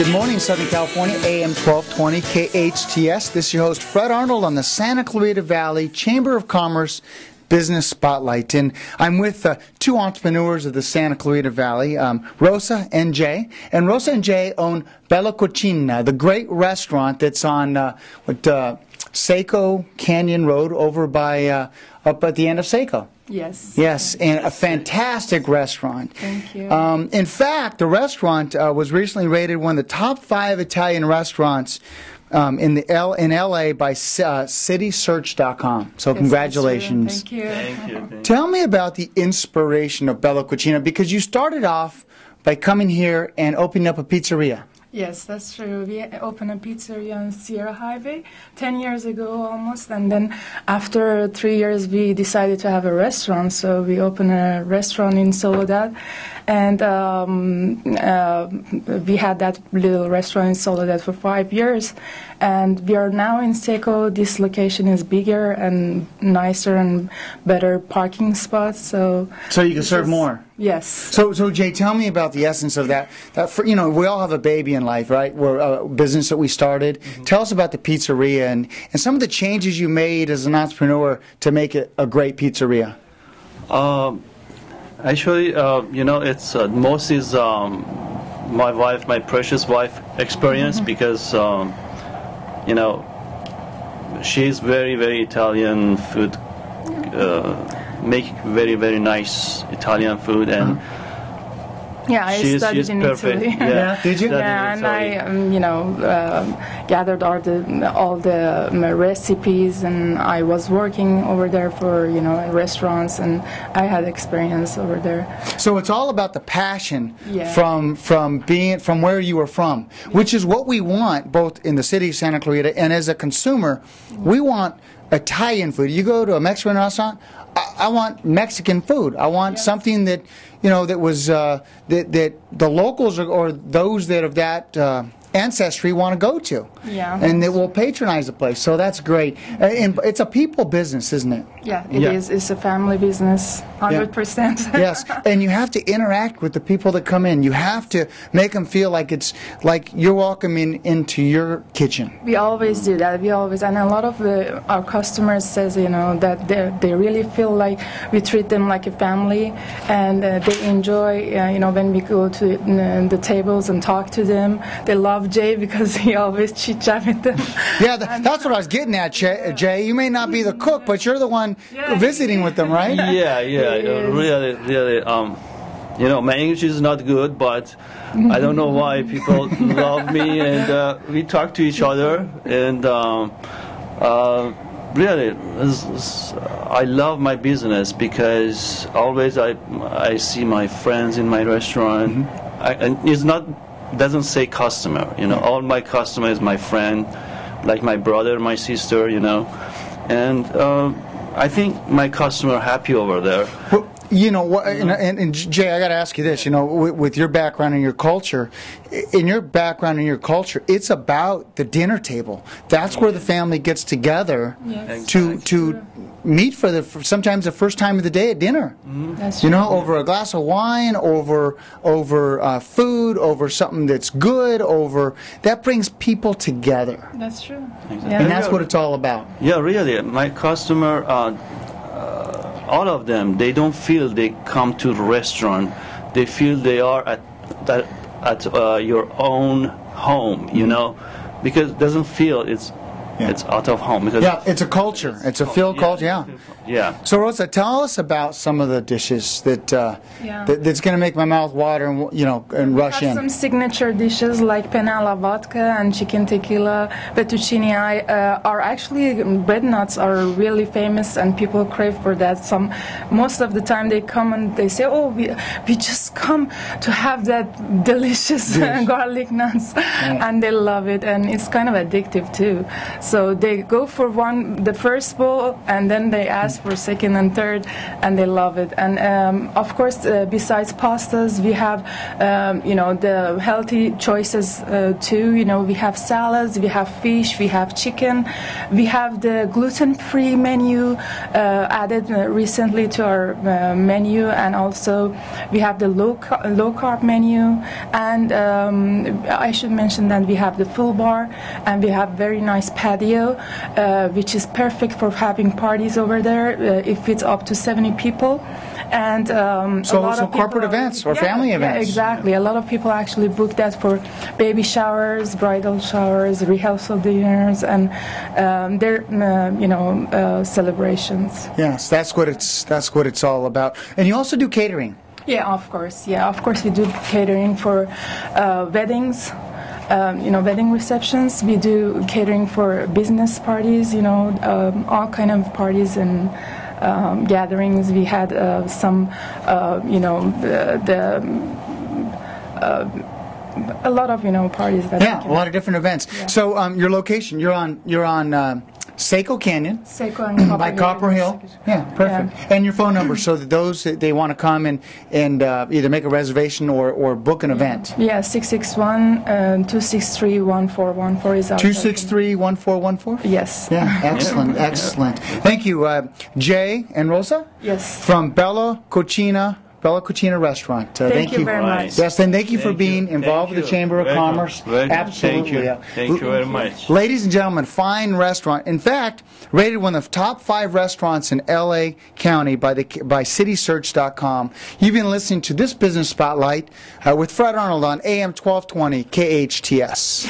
Good morning, Southern California, AM 1220 KHTS. This is your host, Fred Arnold, on the Santa Clarita Valley Chamber of Commerce Business Spotlight. And I'm with two entrepreneurs of the Santa Clarita Valley, Roza and Jay. And Roza and Jay own Bella Cucina, the great restaurant that's on Seco Canyon Road over by up at the end of Seco. Yes. Yes, and a fantastic restaurant. Thank you. In fact, the restaurant was recently rated one of the top 5 Italian restaurants in LA by citysearch.com. So Yes, congratulations. Thank you. Thank you. Tell me about the inspiration of Bella Cucina, because you started off by coming here and opening up a pizzeria. Yes, that's true. We opened a pizzeria on Sierra Highway 10 years ago almost, and then after 3 years we decided to have a restaurant, so we opened a restaurant in Soledad, and we had that little restaurant in Soledad for 5 years, and we are now in Seco. This location is bigger and nicer and better parking spots, so you can serve more. Yes. So Jay, tell me about the essence of that. You know, we all have a baby in life, right? We're a business that we started. Mm-hmm. Tell us about the pizzeria and some of the changes you made as an entrepreneur to make it a great pizzeria. Actually, you know, it's most is my wife, my precious wife experience, mm-hmm. because you know, she's very, very Italian food. Make very, very nice Italian food, and yeah, I studied in perfect. Italy. Yeah, did you? Yeah, and I, you know, gathered all the recipes, and I was working over there for, you know, restaurants, and I had experience over there. So it's all about the passion, yeah. from where you were from, which is what we want both in the city of Santa Clarita and as a consumer. We want Italian food. You go to a Mexican restaurant, I want Mexican food. I want something that, you know, that was that the locals or those that of that ancestry want to go to. Yeah. And that will patronize the place. So that's great. And it's a people business, isn't it? Yeah, it is. It's a family business, 100%. Yes, and you have to interact with the people that come in. You have to make them feel like it's like you're welcoming into your kitchen. We always do that. We always, and a lot of our customers says, you know, that they really feel like we treat them like a family, and they enjoy, you know, when we go to the tables and talk to them. They love Jay because he always chit-chat with them. Yeah, that's what I was getting at, Jay. You may not be the cook, but you're the one visiting with them, right? Yeah, really, you know, my English is not good, but I don't know why people love me, and we talk to each other, and really, I love my business because always I see my friends in my restaurant, mm-hmm. And it's not doesn't say customer, you know, all my customer is my friend, like my brother, my sister, you know, and I think my customer are happy over there. Well, you know, and Jay, I got to ask you this. You know, with your background and your culture, it's about the dinner table. That's where the family gets together to meet for sometimes the first time of the day at dinner. Mm-hmm. That's you know, over a glass of wine, over food, over something that's good, that brings people together. That's true. Exactly. Yeah. And that's what it's all about. Yeah, really, my customer. All of them, they don't feel they come to the restaurant. They feel they are at your own home, you know, because it doesn't feel it's out of home. Because it's a culture. It's a feel culture. Yeah. So Roza, tell us about some of the dishes that's going to make my mouth water and and rush in. Some signature dishes like penne alla vodka and chicken tequila, fettuccine are actually bread nuts are really famous and people crave for that. Most of the time they come and they say, oh, we just come to have that delicious garlic nuts, and they love it, and it's kind of addictive too. So they go for the first bowl, and then they ask for second and third, and they love it. And of course, besides pastas, we have the healthy choices too. We have salads, we have fish, we have chicken, we have the gluten-free menu added recently to our menu, and also we have the low carb menu, and I should mention that we have the full bar, and we have very nice patio, which is perfect for having parties over there. It fits up to 70 people. And so corporate events or family events. Yeah, exactly. A lot of people actually book that for baby showers, bridal showers, rehearsal dinners, and their celebrations. Yes, that's what it's all about. And you also do catering. Yeah, of course. Yeah, of course we do catering for weddings. Wedding receptions. We do catering for business parties. All kind of parties and gatherings. We had a lot of parties. That a lot of different events. Yeah. So your location, you're on Seco Canyon. Seco and by Copper Hill. Yeah, perfect. Yeah. And your phone number, so that those that they want to come and either make a reservation or book an event. Yeah, 661-263-1414 is our 263-1414? Yes. Yeah, excellent, excellent. Thank you, Jay and Roza. Yes. From Bella Cucina Restaurant. Thank you very much. Yes, and thank you for being involved with the Chamber of Commerce. Absolutely. Thank you very much. Ladies and gentlemen, fine restaurant. In fact, rated one of the top 5 restaurants in L.A. County by citysearch.com. You've been listening to this Business Spotlight with Fred Arnold on AM 1220 KHTS.